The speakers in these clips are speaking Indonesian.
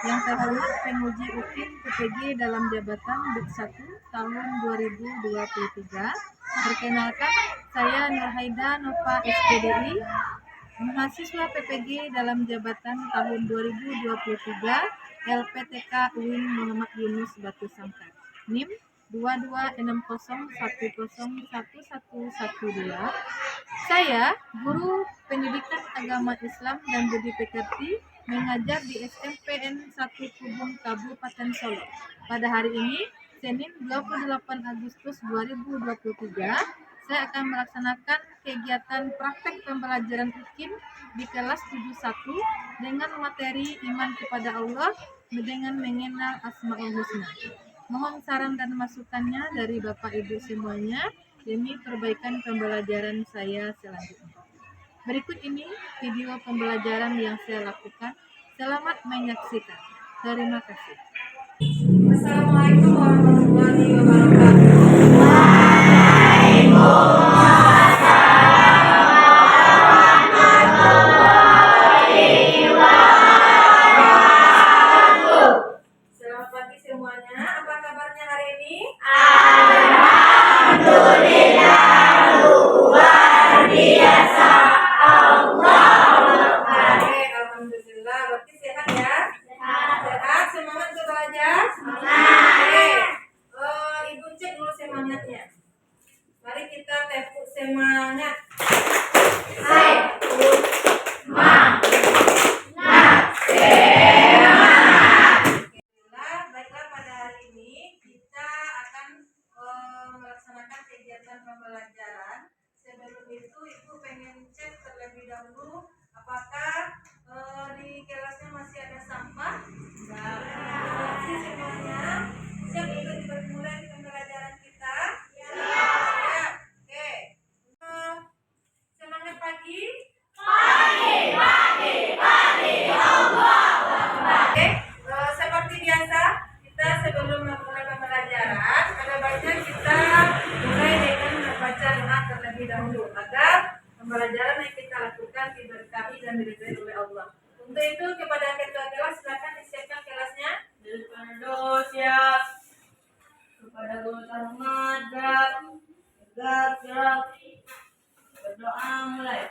Yang terhormat penguji UKIM PPG dalam jabatan BID 1 tahun 2023. Perkenalkan, saya Nurhaida Nova SPDI, mahasiswa PPG dalam jabatan tahun 2023, LPTK UIN Muhammad Yunus Batu Sangkar. NIM 2260101112. Saya guru pendidikan agama Islam dan budi pekerti, mengajar di SMPN 1 Kubung, Kabupaten Solo. Pada hari ini, Senin 28 Agustus 2023, saya akan melaksanakan kegiatan praktek pembelajaran UKIM di kelas 71 dengan materi iman kepada Allah dengan mengenal Asmaul Husna. Mohon saran dan masukannya dari Bapak Ibu semuanya demi perbaikan pembelajaran saya selanjutnya. Berikut ini video pembelajaran yang saya lakukan. Selamat menyaksikan. Terima kasih. Assalamualaikum warahmatullahi wabarakatuh. Selamat pagi semuanya. Apa kabarnya hari ini? Alhamdulillah, berarti sehat ya? Sehat, semangat untuk belajar? Ibu cek dulu semangatnya. Mari kita tepuk semangat. Baiklah, pada hari ini kita akan melaksanakan kegiatan pembelajaran. Sebelum itu, Ibu pengen cek terlebih dahulu apakah di kelasnya masih ada sampah? Masih semuanya. Siap untuk dimulai pembelajaran kita? Siap. Oke. Semangat pagi. Oke, seperti biasa, kita sebelum memulai pembelajaran, ada baiknya kita mulai dengan membaca doa terlebih dahulu agar pembelajaran yang kita lakukan diberkahi dan diridhoi oleh Allah. Untuk itu, kepada ketua kelas silakan disiapkan kelasnya. Siap. Kepada guru terhormat, gerak. Berdoa mulai.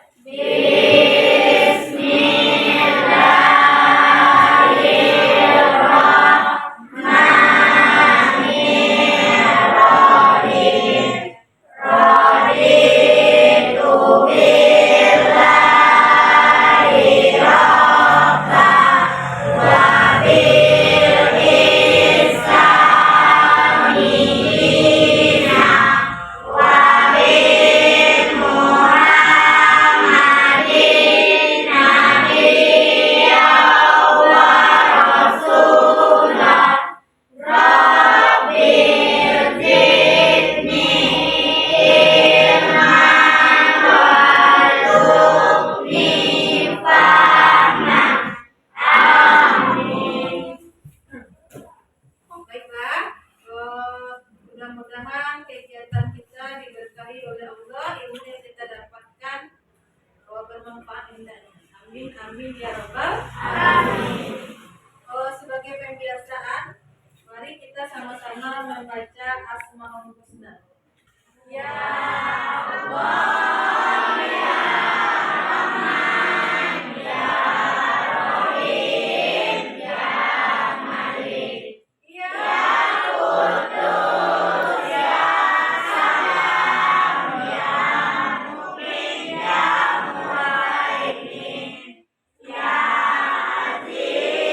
Baiklah, mudah-mudahan kegiatan kita diberkahi oleh Allah, ilmu yang kita dapatkan bermanfaat indahnya. Amin, amin ya rabbal alamin. Sebagai pembiasaan, mari kita sama-sama membaca Asmaul Husna. Ya Allah, ya Rahman, ya Rahim, ya Malik, ya Qudus, ya Salam, ya Mu'min, ya Muhaimin, ya Aziz,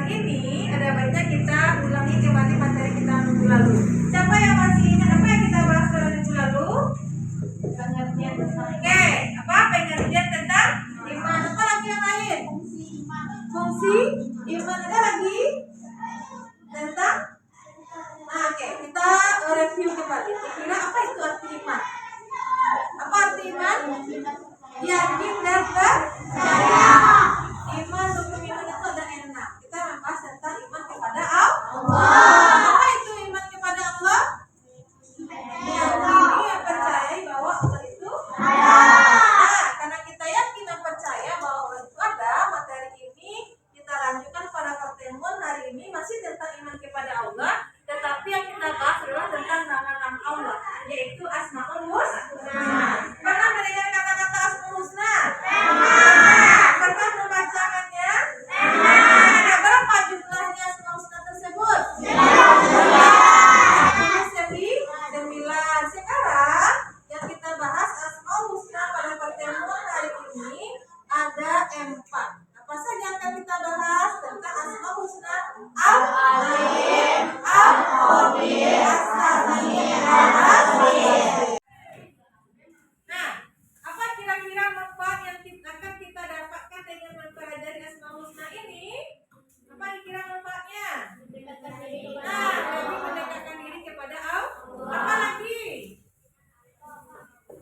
hari ini ada baiknya kita ulangi kembali materi kita minggu lalu. Siapa yang masih ingat apa yang kita bahas pada minggu lalu? Pengertian tentang Oke, apa pengertian tentang iman? Apa lagi yang lain? Fungsi iman. Ada lagi tentang oke, kita review kembali. Kira apa itu arti iman? Apa arti iman? Yakin dan percaya. Iman untuk iman itu ada 6. Kita membahas tentang iman kepada Allah. Apa itu iman kepada Allah? Yakini dan percaya bahwa Allah itu ada. Nah, karena kita yakin dan percaya bahwa Allah itu ada, materi ini kita lanjutkan pada pertemuan hari ini masih tentang iman kepada Allah. Tetapi yang kita bahas adalah tentang nama-nama Allah, yaitu Asmaul Husna. Pernah mendengar kata-kata Asmaul Husna? Pernah membacakannya? Ada berapa jumlahnya Asmaul Husna tersebut? 9. Sekarang yang kita bahas Asmaul Husna pada pertemuan hari ini ada 4. Apa saja yang akan kita bahas tentang Asmaul Husna? Al-Alim, Al-Khabir, As-Sami, Al-Basir. Nah, apa kira-kira manfaat yang akan kita dapatkan dengan mempelajari Asmaul Husna ini? Apa kira manfaatnya? Lebih mendekatkan diri kepada Allah. Apa lagi?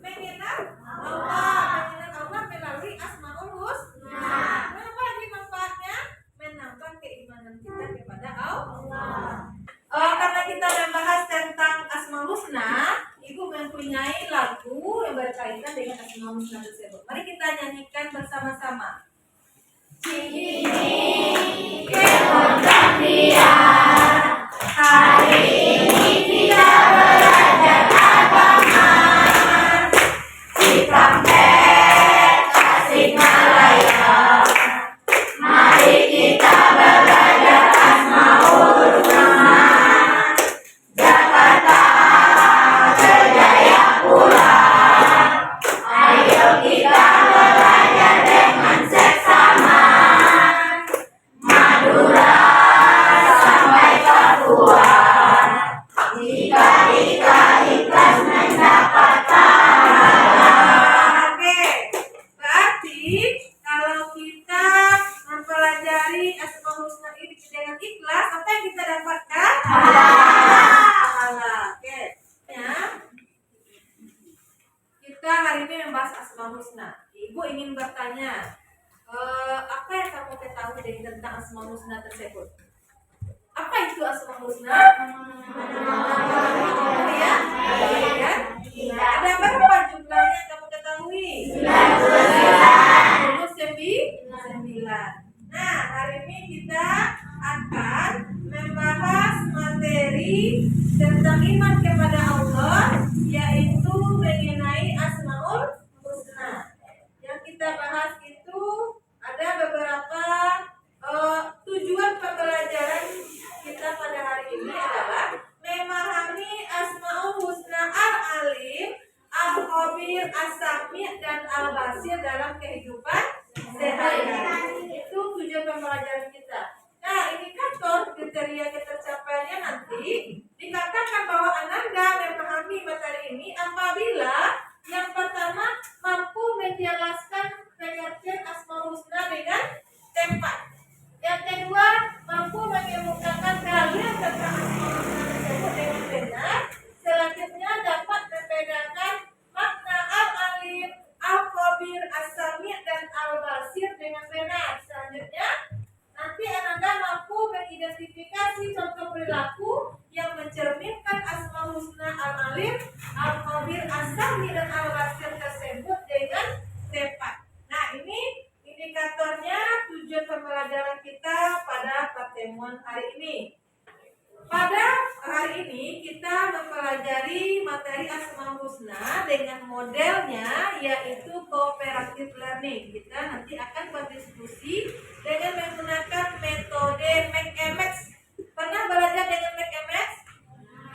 Mengenal Allah melalui Asmaul Husna. Dan apa lagi manfaatnya? Menambah keimanan kita kepada Allah. Karena kita membahas tentang Asmaul Husna, Ibu mempunyai lagu yang berkaitan dengan Asmaul Husna tersebut. Mari kita nyanyikan bersama-sama. Cikini kemudian dia hari ini tidak belajar agama di Kampek Tasikmalaya. Mari kita belajar Asmaul Husna. Jakarta berjaya pula. Ayo kita belajar dengan seksama. Madura sampai Papua. Jika kita ikhlas mendapatkan. Oke, berarti kalau kita mempelajari Asmaul Husna ini dengan ikhlas, apa yang kita dapatkan? Pahala. Oke. Ya. Kita hari ini membahas Asmaul Husna. Ibu ingin bertanya, apa yang kamu ketahui tentang Asmaul Husna tersebut? Apa itu Asmaul Husna? Ya? Ada berapa jumlahnya yang kamu ketahui? 99. Nah, hari ini kita akan membahas materi tentang iman kepada Allah, yaitu mengenai Asmaul Husna. Yang kita bahas itu ada beberapa tujuan pembelajaran kita pada hari ini adalah memahami Asmaul Husna Al-Alim, Al-Khabir, As-Sami, dan Al-Basir dalam kehidupan sehari-hari. Itu tujuan pembelajaran kita. Nah, indikator kriteria ketercapaiannya nanti dikatakan bahwa Ananda memahami materi ini apabila yang pertama mampu menjelaskan pengertian Asmaul Husna dengan tepat. Yang kedua, mampu mengemukakan dalil tentang Asmaul Husna tersebut dengan benar. Selanjutnya dapat membedakan makna Al-Alim, Al-Khabir, As-Sami, dan Al-Basir dengan benar. Selanjutnya, nanti Ananda mampu mengidentifikasi contoh perilaku yang mencerminkan Asmaul Husna Al-Alim, Al-Khabir, As-Sami, dan Al-Basir tersebut dengan tepat. Nah, ini indikatornya tujuan pembelajaran kita pada pertemuan hari ini. Pada hari ini kita mempelajari materi Asmaul Husna dengan modelnya yaitu cooperative learning. Kita nanti akan berdiskusi dengan menggunakan metode McMX. Pernah belajar dengan McMX?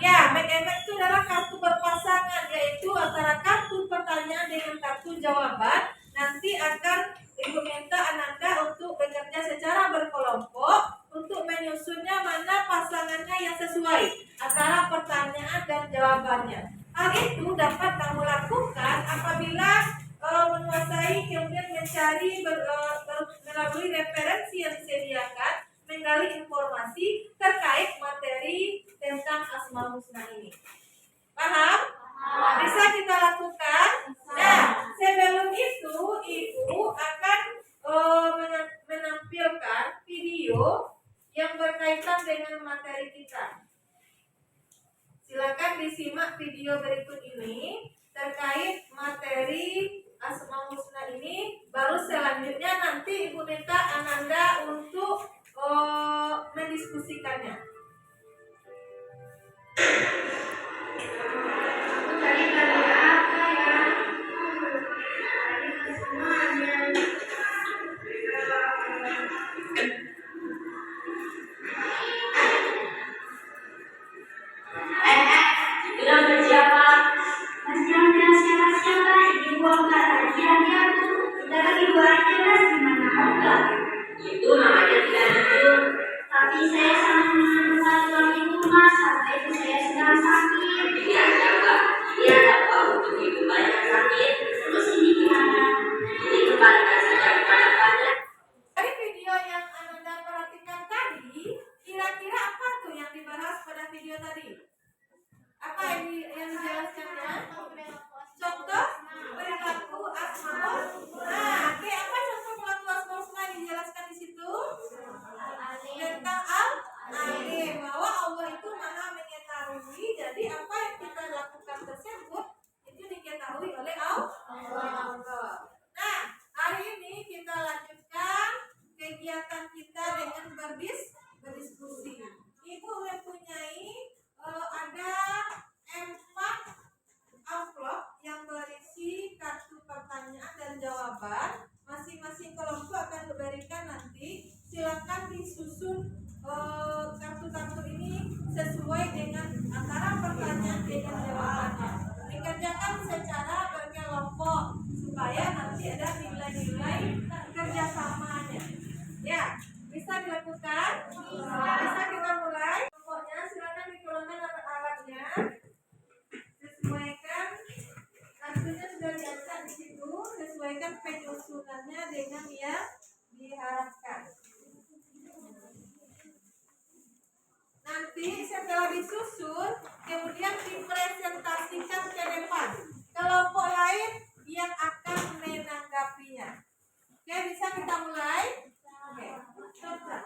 Ya, McMX itu adalah kartu berpasangan, yaitu antara kartu pertanyaan dengan kartu jawaban. Nanti akan Ibu minta Ananda untuk bekerja secara berkelompok untuk sesuai antara pertanyaan dan jawabannya. Hal itu dapat kamu lakukan apabila menguasai, kemudian mencari melalui referensi yang disediakan, menggali informasi terkait materi tentang Asmaul Husna ini. Paham? Bisa kita lakukan. Nah, sebelum itu Ibu akan menampilkan video yang berkaitan dengan materi kita. Silakan disimak video berikut ini terkait materi Asmaul Husna ini. Baru selanjutnya nanti Ibu minta Ananda untuk mendiskusikannya. Sudah bersiapa? Siapa-siapa yang dibuangkan hadiahnya tuh? Kita lagi buat jelas gimana mau gak? Itu namanya tidak jujur. Tapi saya sama satuan itu mas, sampai itu saya sedang sakit. Iya siapa? Iya dapat untuk ibu banyak sakit. Terus ini gimana? Ini kembalikan saja kepada kalian. Dari video yang Ananda perhatikan tadi, kira-kira apa tuh yang dibahas pada video tadi? Apa yang dijelaskannya? Contoh perilaku Asmaul. Nah, oke, apa contoh perilaku Asmaul Husna yang dijelaskan di situ? Tentang al-alim, bahwa Allah itu maha mengetahui. Jadi apa yang kita lakukan tersebut itu diketahui oleh Allah. Nah, hari ini kita lanjutkan kegiatan kita dengan berdiskusi. Ibu mempunyai ada 4 amplop yang berisi kartu pertanyaan dan jawaban. Masing-masing kelompok akan diberikan nanti. Silakan disusun kartu-kartu ini sesuai dengan antara pertanyaan dengan jawabannya. Dikerjakan secara berkelompok supaya nanti ada nilai-nilai kerjasamanya. Ya, bisa dilakukan. Bisa kita mulai. Pokoknya silakan dikeluarkan alat-alatnya. Sesuaikan kartunya sudah diangkat di situ. Sesuaikan penyusunannya dengan yang diharapkan. Nanti setelah disusun, kemudian dipresentasikan ke depan. Kelompok lain yang akan menanggapinya. Oke, bisa kita mulai? Oke, coba.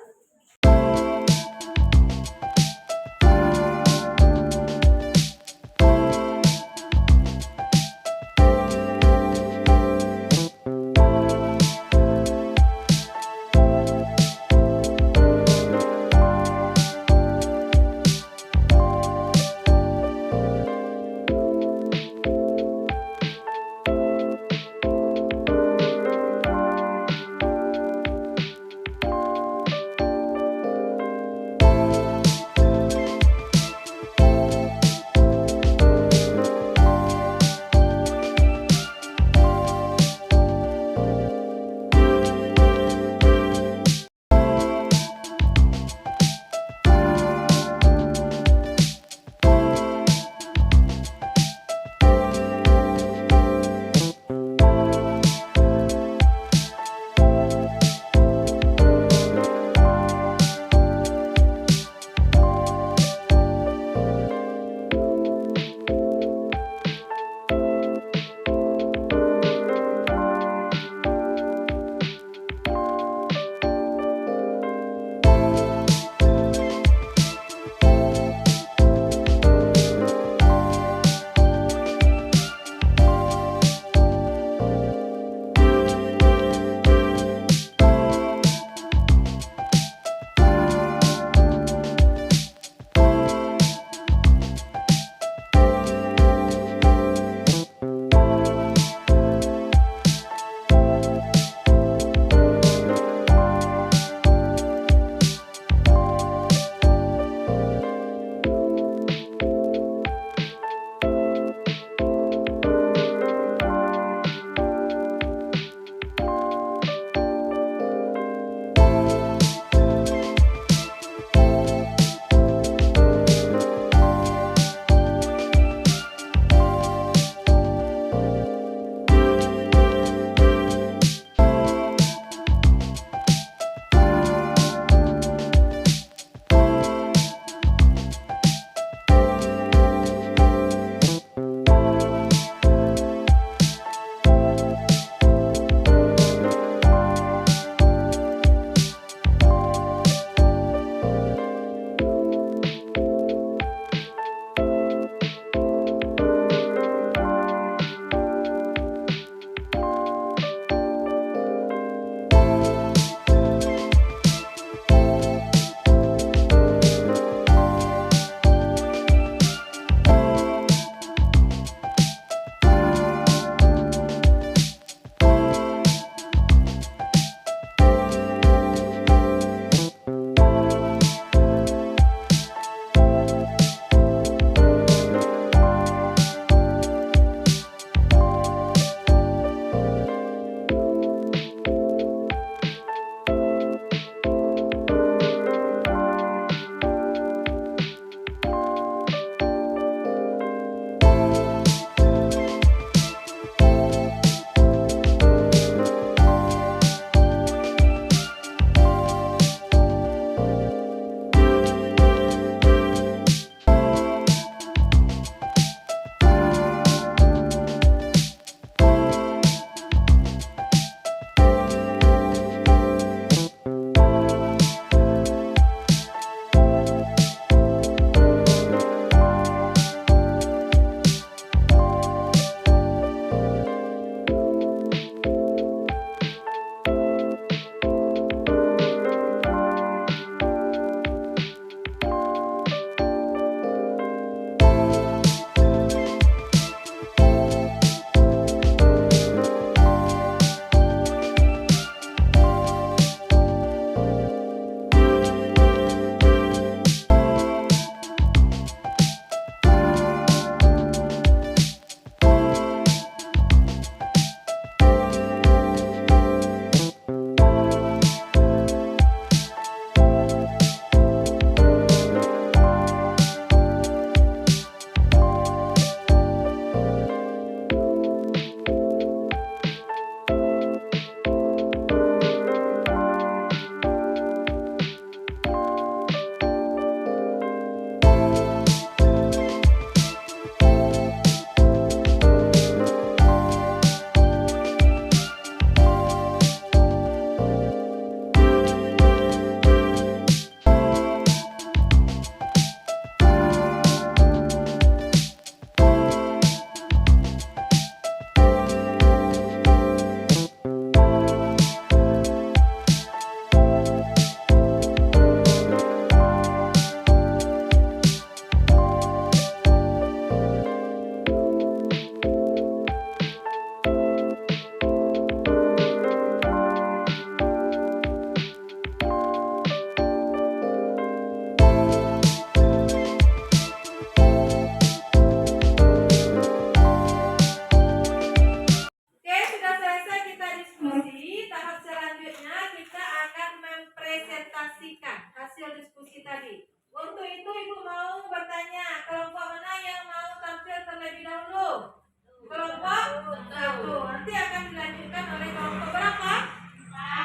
tadi. Untuk itu Ibu mau bertanya, kelompok mana yang mau tampil terlebih dahulu? Kelompok 1. Nanti akan dilanjutkan oleh kelompok berapa?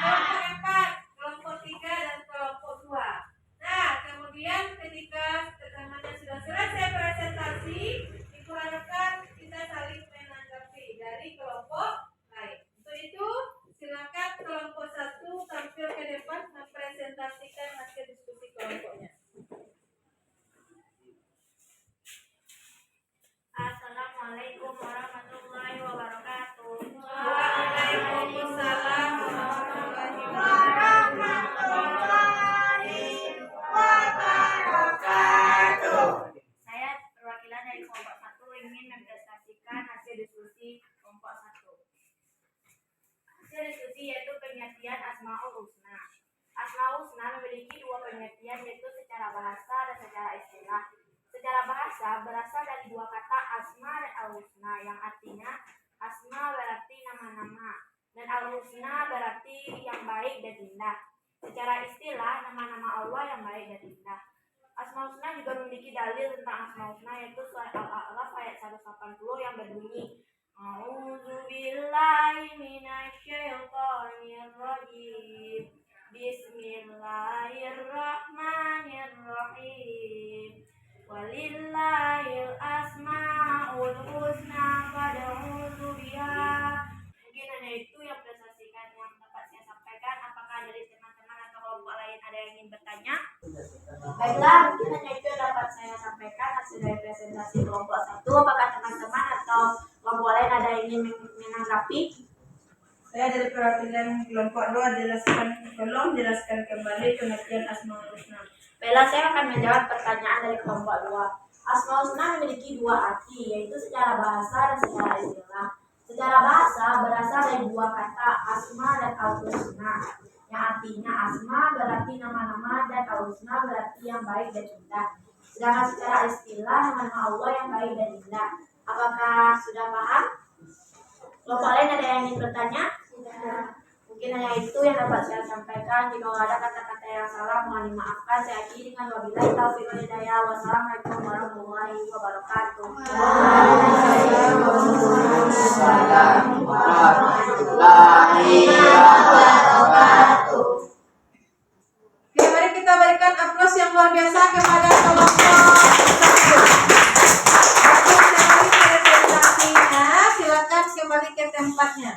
Kelompok 4, kelompok 3, dan kelompok 2. Nah, kemudian ketika teman-teman sudah selesai presentasi, Ibu harapkan kita saling menanggapi dari kelompok lain. Untuk itu, silakan kelompok 1 tampil ke depan mempresentasikan hasil diskusi kelompoknya. Assalamualaikum warahmatullahi wabarakatuh. Waalaikumsalam warahmatullahi wabarakatuh. Saya perwakilan dari kelompok 1 ingin mempresentasikan hasil diskusi kelompok 1. Hasil diskusi yaitu pengertian Asmaul Husna. Asmaul Husna memiliki dua pengertian, yaitu secara bahasa dan secara istilah. Secara bahasa berasal dari dua kata asma dan al-husna, yang artinya asma berarti nama-nama dan al-husna berarti yang baik dan indah. Secara istilah, nama-nama Allah yang baik dan indah. Asma husna juga memiliki dalil tentang asma husna, yaitu surat Al-A'raf ayat 180 yang berbunyi, A'udzubillahi minasyaitonirrajim. Bismillahirrahmanirrahim. Walillahil asmaul husna fad'uhu biha. Mungkin hanya itu yang presentasikan yang dapat saya sampaikan. Apakah dari teman-teman atau kelompok lain ada yang ingin bertanya? Baiklah, mungkin hanya itu yang dapat saya sampaikan hasil dari presentasi kelompok 1. Apakah teman-teman atau kelompok lain ada yang ingin menanggapi? Saya dari perwakilan kelompok 2 tolong jelaskan kembali pengertian Asmaul Husna. Baiklah, saya akan menjawab pertanyaan dari kelompok 2. Asmaul Husna memiliki dua arti, yaitu secara bahasa dan secara istilah. Secara bahasa berasal dari dua kata asma dan al-husna, yang artinya asma berarti nama-nama dan al-husna berarti yang baik dan indah. Sedangkan secara istilah nama-nama Allah yang baik dan indah. Apakah sudah paham? Kelompok lain ada yang ingin bertanya? Mungkin hanya itu yang dapat saya sampaikan. Jika ada kata-kata yang salah, mohon dimaafkan. Saya akhiri dengan wabillahi taufiq wal hidayah. Wassalamualaikum warahmatullahi wabarakatuh. Waalaikumsalam warahmatullahi wabarakatuh. Oke, mari kita berikan aplaus yang luar biasa kepada kelompok 1. Presentasinya, silakan kembali ke tempatnya.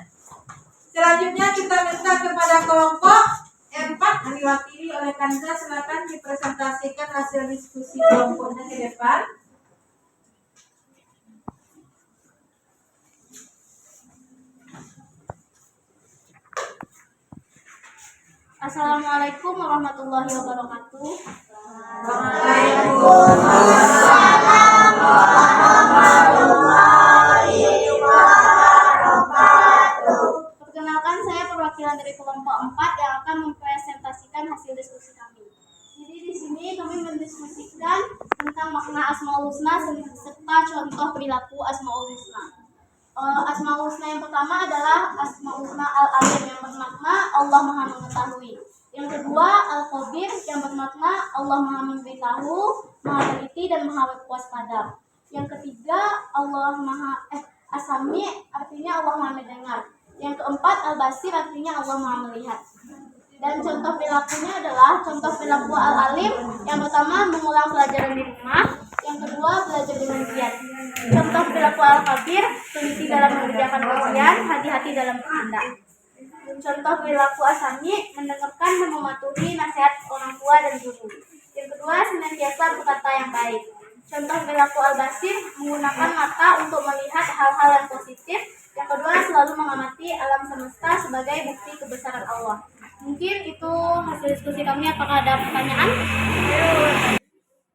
Selanjutnya kita minta kepada kelompok 4 yang diwakili oleh Kanza, silakan dipresentasikan hasil diskusi kelompoknya ke depan. Assalamualaikum warahmatullahi wabarakatuh. Waalaikumsalam warahmatullahi wabarakatuh. Perkenalkan, saya perwakilan dari kelompok 4 yang akan mempresentasikan hasil diskusi kami. Jadi di sini kami mendiskusikan tentang makna Asmaul Husna serta contoh perilaku Asmaul Husna. Asmaul Husna yang pertama adalah Asmaul Husna Al-Alim yang bermakna Allah Maha Mengetahui. Yang kedua Al-Khabir yang bermakna Allah Maha Memberitahu, Maha Teliti dan Maha Waspada. Yang ketiga As-Sami artinya Allah Maha Mendengar. Yang keempat Al-Basir artinya Allah Maha Melihat. Dan contoh perilakunya adalah contoh perilaku Al-Alim. Yang pertama mengulang pelajaran di rumah. Yang kedua belajar dengan giat. Contoh perilaku Al-Khabir, teliti dalam mengerjakan ujian, hati-hati dalam bertindak. Contoh perilaku As-Sami, mendengarkan dan mematuhi nasihat orang tua dan guru. Yang kedua senantiasa berkata yang baik. Contoh perilaku Al-Basir, menggunakan mata untuk melihat hal-hal yang positif. Yang kedua selalu mengamati alam semesta sebagai bukti kebesaran Allah. Mungkin itu hasil diskusi kami. Apakah ada pertanyaan?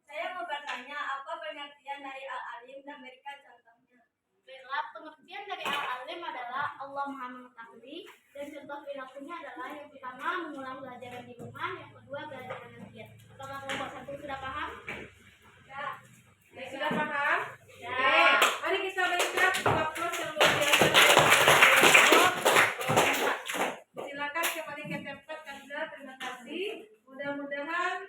Saya mau bertanya, apa pengertian dari Al-Alim dan berikan contohnya? Baiklah, pengertian dari Al-Alim adalah Allah Maha Mengetahui, dan contoh perilakunya adalah yang pertama mengulang pelajaran di rumah, yang kedua belajar dengan giat. Apakah kelompok 1 sudah paham? Ya. Sudah paham? Ya. Oke, mari kita berikan aplaus yang luar biasa. Silakan kembali ke tempat Kanza. Terima kasih. Mudah-mudahan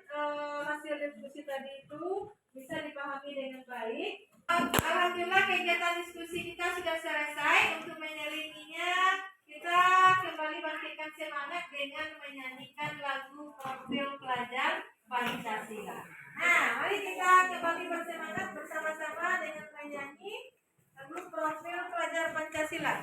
hasil diskusi tadi itu bisa dipahami dengan baik. Alhamdulillah kegiatan diskusi kita sudah selesai. Untuk menyelinginya kita kembali bangkitkan semangat dengan menyanyikan lagu Profil Pelajar Pancasila. Nah, mari kita kembali bersemangat bersama-sama dengan menyanyi lagu Profil Pelajar Pancasila.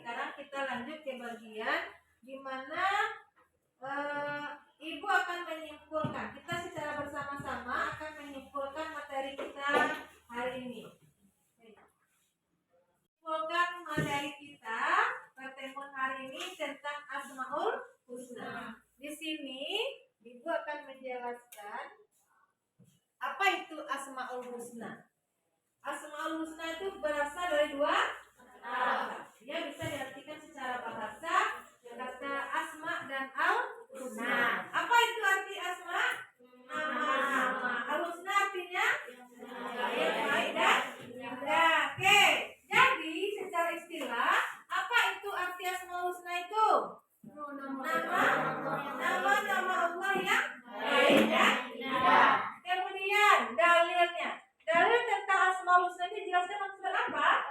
Sekarang kita lanjut ke bagian di mana Ibu akan menyimpulkan. Kita secara bersama-sama akan menyimpulkan materi kita hari ini. Menyimpulkan materi kita pertemuan hari ini tentang Asmaul Husna. Di sini Ibu akan menjelaskan apa itu Asmaul Husna. Asmaul Husna itu berasal dari dua kata. Dia bisa diartikan secara bahasa, kata asma dan al-husna. Apa itu arti asma? Nama. Al-husna artinya baik dan indah. Oke. Jadi secara istilah, apa itu arti asmaul husna itu? Nama Allah yang baik dan indah. Kemudian dalilnya. Dalil tentang asmaul husna ini jelaskan maksudnya apa?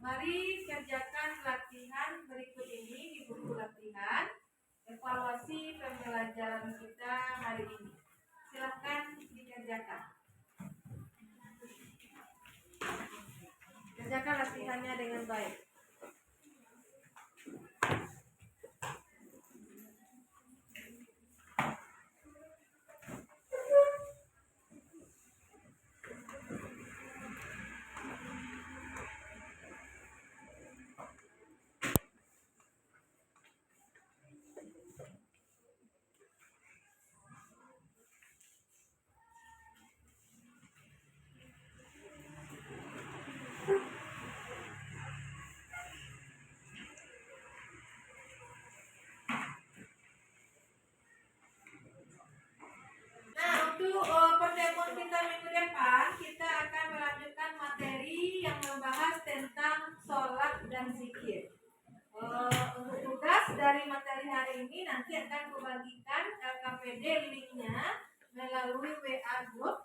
mari kerjakan latihan berikut ini di buku latihan. Evaluasi pembelajaran kita hari ini. Silakan dikerjakan. Kerjakan latihannya dengan baik. Untuk pertemuan kita minggu depan, kita akan melanjutkan materi yang membahas tentang sholat dan zikir. Untuk tugas dari materi hari ini nanti akan kubagikan LKPD linknya melalui WA group